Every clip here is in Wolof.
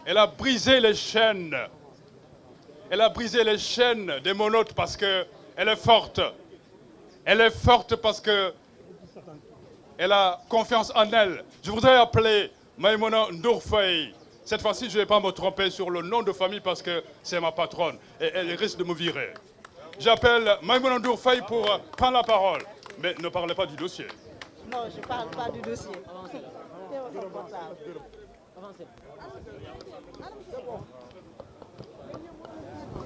Elle a brisé les chaînes. Elle a brisé les chaînes des monotes parce qu'elle est forte. Elle est forte parce qu'elle a confiance en elle. Je voudrais appeler Maïmouna Ndour Faye. Cette fois-ci, je ne vais pas me tromper sur le nom de famille parce que c'est ma patronne et elle risque de me virer. J'appelle Maïmouna Ndour Faye pour prendre la parole. Mais ne parlez pas du dossier. Non, je ne parle pas du dossier.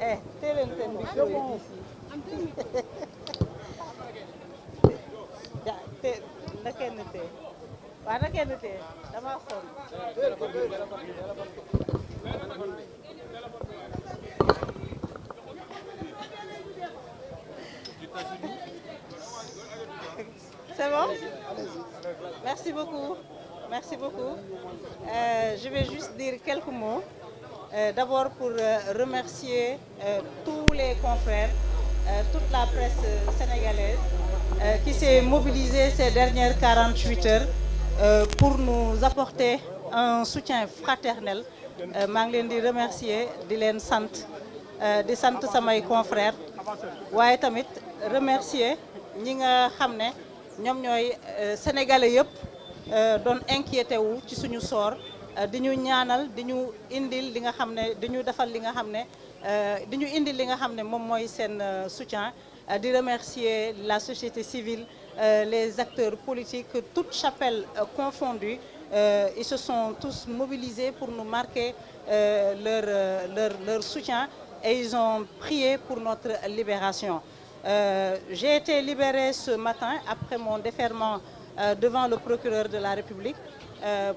Eh, t'es l'interne du show ici. Ja, te, na kenn tee. Waaw na kenn tee. Dama sonn. C'est bon? Merci beaucoup. Merci beaucoup. Je vais juste dire quelques mots. D'abord pour remercier tous les confrères, toute la presse sénégalaise qui s'est mobilisée ces dernières 48 heures pour nous apporter un soutien fraternel. maa ngi leen di remercier di leen sant di sant samay confrères waaye tamit remercier ñi nga xam ne ñoom ñooy sénégalais yëpp doon inquiété wu ci suñu sort di ñu ñaanal di ñu indil li nga xam ne di ñu defal li nga xam ne di ñu indil li nga xam ne moom mooy seen soutien di remercier la société civile les acteurs politiques toutes chapelles confondues ils se sont tous mobilisés pour nous marquer leur soutien et ils ont prié pour notre libération. J'ai été libérée ce matin après mon déferment devant le procureur de la République.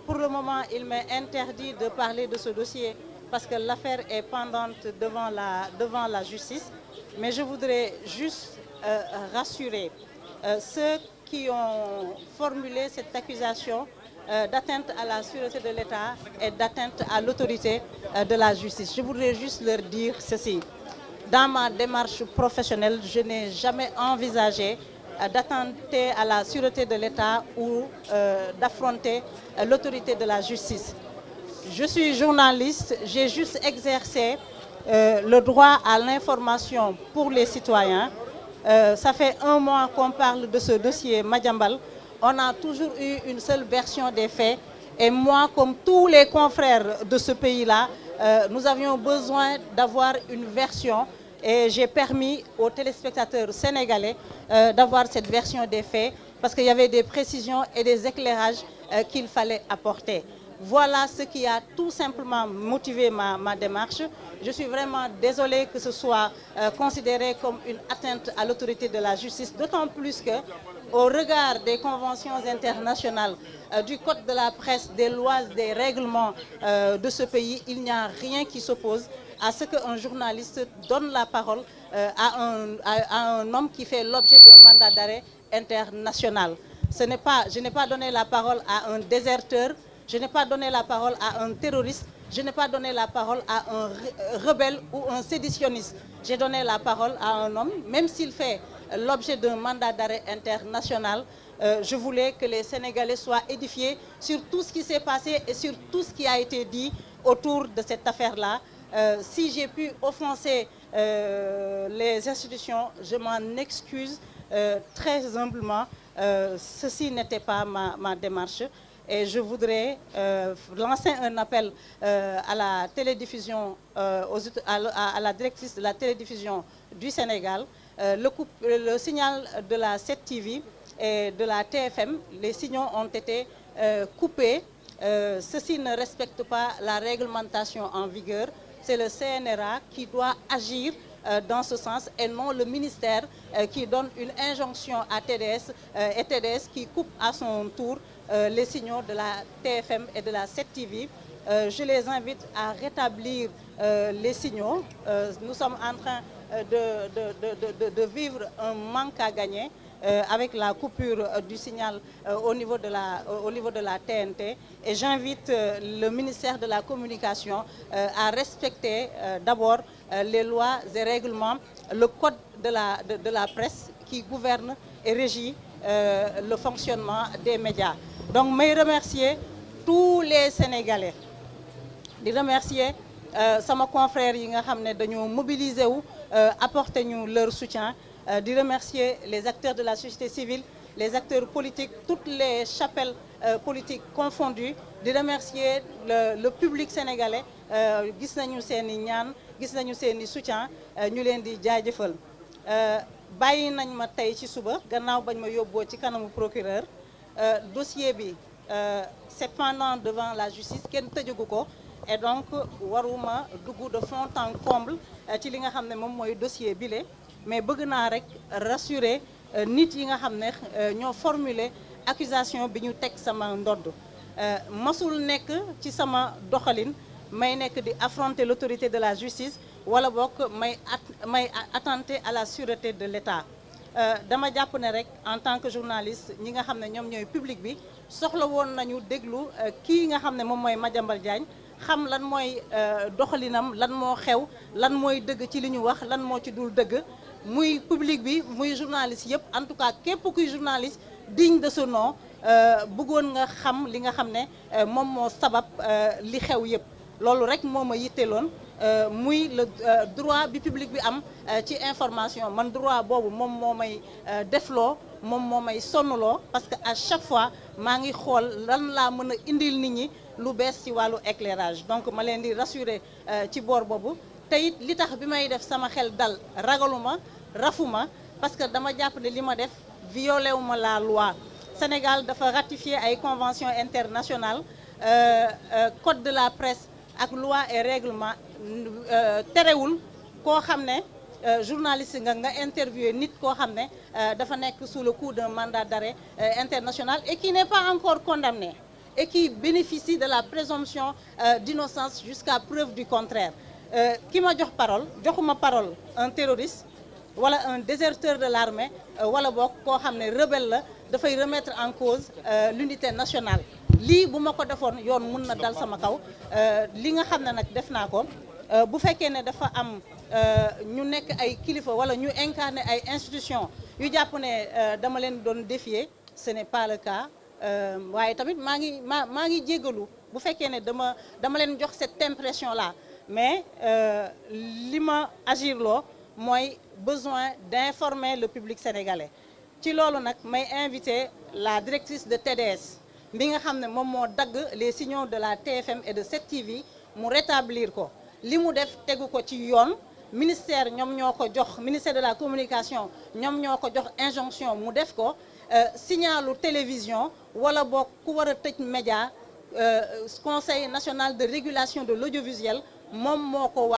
Pour le moment, il m'est interdit de parler de ce dossier parce que l'affaire est pendante devant la justice. Mais je voudrais juste rassurer ceux qui ont formulé cette accusation d'atteinte à la sûreté de l'État et d'atteinte à l'autorité de la justice. Je voudrais juste leur dire ceci. Dans ma démarche professionnelle, je n'ai jamais envisagé d'attenter à la sûreté de l'État ou d'affronter l'autorité de la justice. Je suis journaliste, j'ai juste exercé le droit à l'information pour les citoyens. Ça fait 1 mois qu'on parle de ce dossier Madiambal. On a toujours eu une seule version des faits. Et moi, comme tous les confrères de ce pays-là, nous avions besoin d'avoir une version. Et j'ai permis aux téléspectateurs sénégalais d'avoir cette version des faits parce qu'il y avait des précisions et des éclairages qu'il fallait apporter. Voilà ce qui a tout simplement motivé ma démarche. Je suis vraiment désolée que ce soit considéré comme une atteinte à l'autorité de la justice, d'autant plus que, au regard des conventions internationales, du code de la presse, des lois, des règlements de ce pays, il n'y a rien qui s'oppose à ce qu'un journaliste donne la parole à un homme qui fait l'objet d'un mandat d'arrêt international. Je n'ai pas donné la parole à un déserteur, je n'ai pas donné la parole à un terroriste, je n'ai pas donné la parole à un rebelle ou un séditionniste. J'ai donné la parole à un homme, même s'il fait l'objet d'un mandat d'arrêt international. Je voulais que les Sénégalais soient édifiés sur tout ce qui s'est passé et sur tout ce qui a été dit autour de cette affaire-là. Si j'ai pu offenser les institutions, je m'en excuse très humblement. Ceci n'était pas ma démarche. Et je voudrais lancer un appel à la télédiffusion, à la directrice de la télédiffusion du Sénégal. Le signal de la 7TV et de la TFM, les signaux ont été coupés. Ceci ne respecte pas la réglementation en vigueur. C'est le CNRA qui doit agir dans ce sens et non le ministère qui donne une injonction à TDS et TDS qui coupe à son tour les signaux de la TFM et de la 7TV. Je les invite à rétablir les signaux. Nous sommes en train de vivre un manque à gagner avec la coupure du signal au niveau de la TNT. Et j'invite le ministère de la Communication à respecter d'abord les lois et règlements, le code de la presse qui gouverne et régit le fonctionnement des médias. Donc, je remercie tous les Sénégalais di remercier sama confrères yi nga xam ne dañoo mobiliser wu apporter ñu leur soutien di remercier les acteurs de la société civile, les acteurs politiques, toutes les chapelles politiques confondues, di remercier le public sénégalais gis nañu seen i ñaan gis nañu seen i soutien ñu leen di jaajëfal bàyyi nañ ma tey ci suba gannaaw bañ ma yóbboo ci kanamu procureur dossier bi c'est pendant devant la justice kenn tëjagu ko et donc waruma dugg de fond en comble ci li nga xam ne moom mooy dossier bile mais bëgg naa rek rassurer nit yi nga xam ne ñoo formuler accusation bi ñu teg sama ndodd masul nekk ci sama doxalin may nekk di affronter l'autorité de la justice wala bokk may attenter à la sûreté de l'État dama jàpp ne rek en tant que journaliste ñi nga xam ne ñoom ñooy public bi soxla woon nañu déglu kii nga xam ne moom mooy Madiambal Diagne xam lan mooy doxalinam lan moo xew lan mooy dëgg ci li ñu wax lan moo ci dul dëgg muy public bi muy journaliste yëpp en tout cas képp kuy journaliste digne de ce nom bëggoon nga xam li nga xam ne moom moo sabab li xew yëpp loolu rek moo ma yitteeloon muy le droit bi public bi am ci information man droit boobu moom moo may defloo moom moo may sonnloo parce que à chaque fois maa ngi xool lan laa mën a indil nit ñi lu bees ci wàllu éclairage donc ma leen di rassurer ci boor boobu te it li tax bi may def sama xel dal ragaluma rafuma parce que dama jàpp ne li ma def violé wu ma la loi Sénégal dafa ratifier ay convention internationale code de la presse ak loi et règlement terewul koo xam ne journaliste nga interviewé nit koo xam ne dafa nekk sous le coup d'un mandat d'arrêt international et qui n'est pas encore condamné et qui bénéficie de la présomption d'innocence jusqu'à preuve du contraire ki ma jox parole joxuma parole un terroriste wala un déserteur de l'armée wala boog koo xam ne rebelle la dafay remettre en cause l'unité nationale lii bu ma ko defoon yoon mun na dal sama kaw li nga xam ne nag def naa ko bu fekkee ne dafa am ñu nekk ay kilifa wala ñu incarner ay institutions yu jàpp ne dama leen doon défier ce n'est pas le cas waaye tamit maa ngi jéggalu bu fekkee ne dama leen jox cette impression là mais li ma agir loo mooy besoin d'informer le public sénégalais ci loolu nag may inviter la directrice de TDS bi nga xam ne moom moo dagg les signaux de la TFM et de 7TV mu rétablir ko li mu def tegu ko ci yoon ministère ñoom ñoo ko jox ministère de la communication ñoom ñoo ko jox injonction mu def ko signalu télévision wala boog ku war a tëj média conseil national de régulation de l'audiovisuel moom moo ko